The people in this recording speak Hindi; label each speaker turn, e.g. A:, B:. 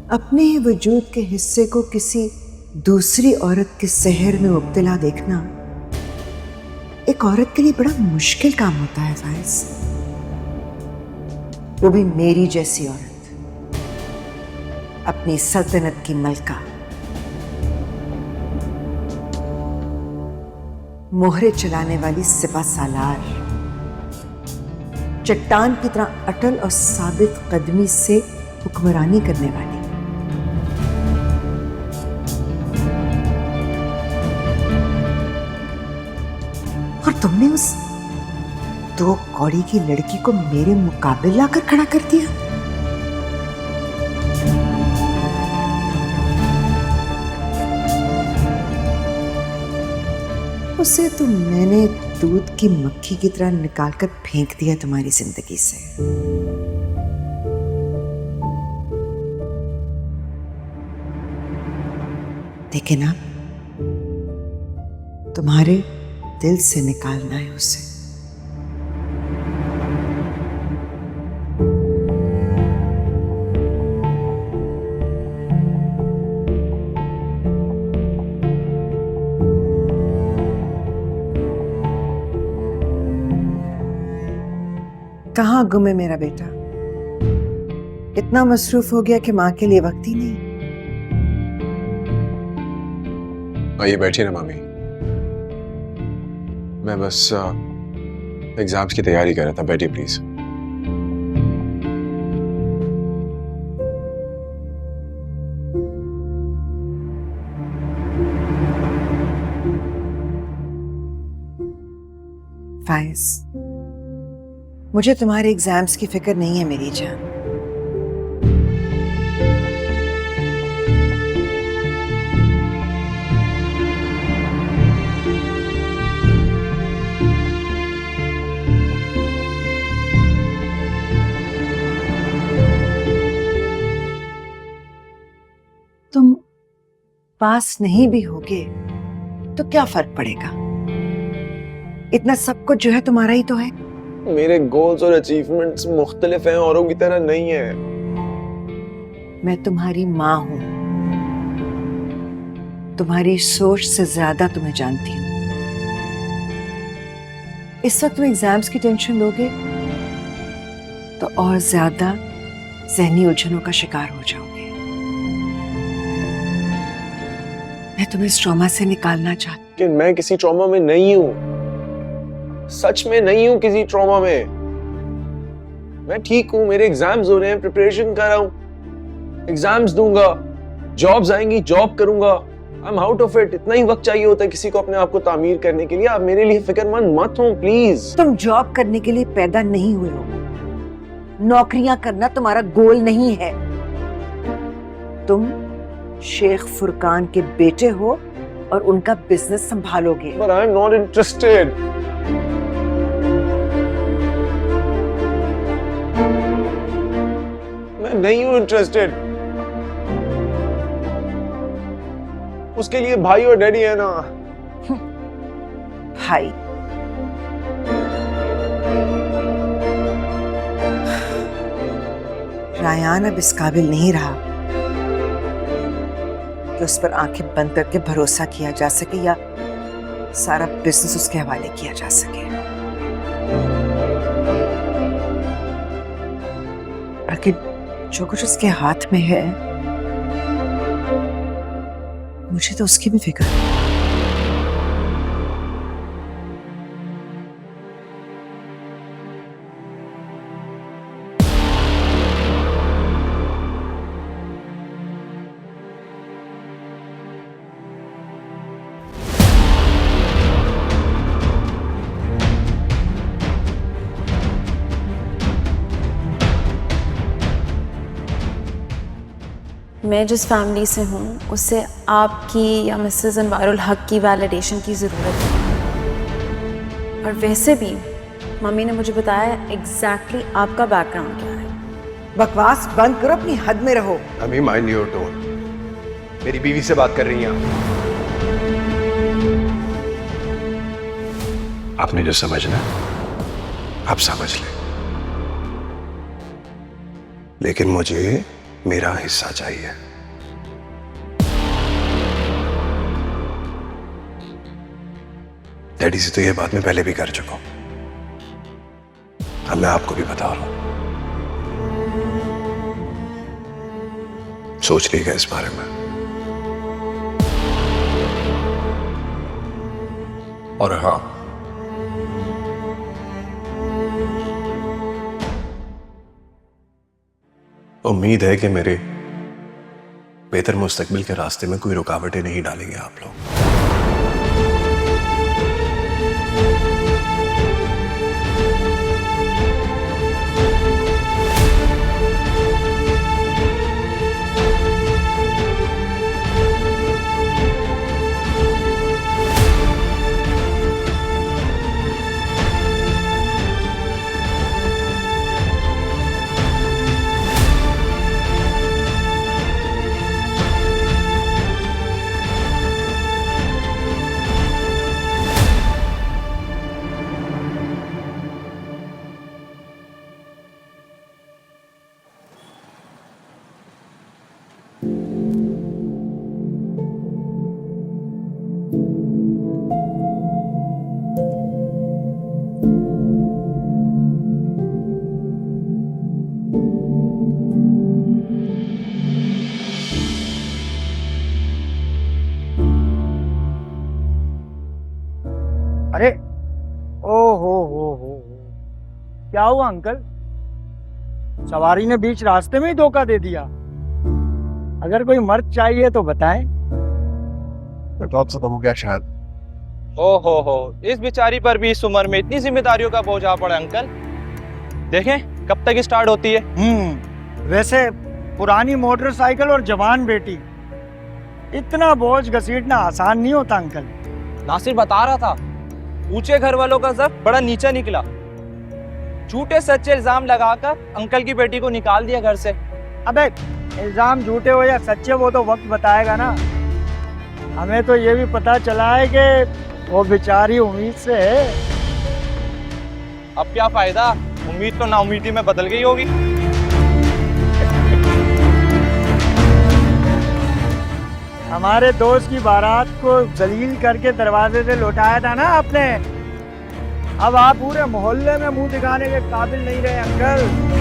A: अपने ही वजूद के हिस्से को किसी दूसरी औरत के सहर में मुब्तला देखना एक औरत के लिए बड़ा मुश्किल काम होता है फाइज, वो भी मेरी जैसी औरत, अपनी सल्तनत की मलका, मोहरे चलाने वाली सिपा सालार, चट्टान की तरह अटल और साबित कदमी से हुक्मरानी करने वाली। और तुमने उस 2 कौड़ी की लड़की को मेरे मुकाबले लाकर खड़ा कर दिया। उसे तो मैंने दूध की मक्खी की तरह निकालकर फेंक दिया तुम्हारी जिंदगी से। लेकिन अब तुम्हारे दिल से निकालना है उसे। कहाँ गुम है मेरा बेटा? इतना मसरूफ हो गया कि माँ के लिए वक्त ही नहीं।
B: आइए बैठिए ना मामी, मैं बस एग्जाम्स की तैयारी कर रहा था। बैठिए प्लीज।
A: फाइज, मुझे तुम्हारे एग्जाम्स की फिक्र नहीं है मेरी जान। तुम पास नहीं भी होगे तो क्या फर्क पड़ेगा? इतना सब कुछ जो है तुम्हारा ही तो है।
B: मेरे गोल्स और अचीवमेंट्स मुख्तलिफ हैं, औरों की तरह नहीं है।
A: मैं तुम्हारी माँ हूं, तुम्हारी सोच से ज्यादा तुम्हें जानती हूं। इस वक्त तुम एग्जाम्स की टेंशन लोगे तो और ज्यादा ज़हनी उलझनों का शिकार हो जाओगे। मैं तुम्हें इस ट्रॉमा से निकालना चाहती हूँ।
B: कि मैं किसी ट्रॉमा में नहीं हूं, सच में नहीं हूं किसी ट्रॉमा में। मैं ठीक हूं, मेरे एग्जाम्स हो रहे हैं, प्रिपरेशन कर रहा हूं, एग्जाम्स दूंगा, जॉब्स आएंगी, जॉब करूंगा। I am out of it. इतना ही वक्त चाहिए होता है किसी को अपने आप को तामीर करने के लिए। आप मेरे लिए फिक्रमंद मत हो प्लीज।
A: तुम जॉब करने के लिए पैदा नहीं हुए हो, नौकरियां करना तुम्हारा गोल नहीं है। तुम शेख फुरकान के बेटे हो और उनका business संभालोगे।
B: But I'm not interested. मैं नहीं हूं इंटरेस्टेड। उसके लिए भाई और डैडी है ना।
A: भाई? रायान अब इस काबिल नहीं रहा कि उस पर आंखें बंद करके भरोसा किया जा सके या सारा बिजनेस उसके हवाले किया जा सके। बल्कि जो कुछ उसके हाथ में है, मुझे तो उसकी भी फिक्र है।
C: मैं जिस फैमिली से हूँ उससे आपकी या मिसेस अनवारुल हक की वैलिडेशन की ज़रूरत है। और वैसे भी मम्मी ने मुझे बताया एग्जैक्टली आपका बैकग्राउंड क्या है।
A: बकवास बंद करो, अपनी हद में रहो।
D: अभी माइंड योर टोन। मेरी बीवी से बात कर रही हैं आपने जो समझना आप समझ लें, लेकिन मुझे
B: मेरा हिस्सा चाहिए। डैडी से तो ये बात मैं पहले भी कर चुका हूं, अब मैं आपको भी बता रहा हूं। सोच लीजिएगा इस बारे में। और हाँ, उम्मीद है कि मेरे बेहतर मुस्तकबिल के रास्ते में कोई रुकावटें नहीं डालेंगे आप लोग।
E: अरे ओ हो क्या हुआ अंकल? सवारी ने बीच रास्ते में ही धोखा दे दिया। अगर कोई मर्द चाहिए तो बताएं।
B: तो आपसे हो गया शायद।
F: हो, इस बेचारी पर भी इस उम्र में इतनी जिम्मेदारियों का बोझ आ पड़ा अंकल। देखें कब तक स्टार्ट होती है।
E: वैसे पुरानी मोटरसाइकिल और जवान बेटी, इतना बोझ घसीटना आसान नहीं होता अंकल।
F: नासिर बता रहा था ऊंचे घर वालों का ज़ब्त बड़ा नीचा निकला। झूठे सच्चे इल्जाम लगाकर अंकल की बेटी को निकाल दिया घर से।
E: अबे इल्जाम झूठे हो या सच्चे वो तो वक्त बताएगा ना। हमें तो ये भी पता चला है कि वो बेचारी उम्मीद से है।
F: अब क्या फायदा, उम्मीद तो नाउम्मीदी में बदल गई होगी।
E: हमारे दोस्त की बारात को जलील करके दरवाजे से लौटाया था ना आपने। अब आप पूरे मोहल्ले में मुंह दिखाने के काबिल नहीं रहे अंकल।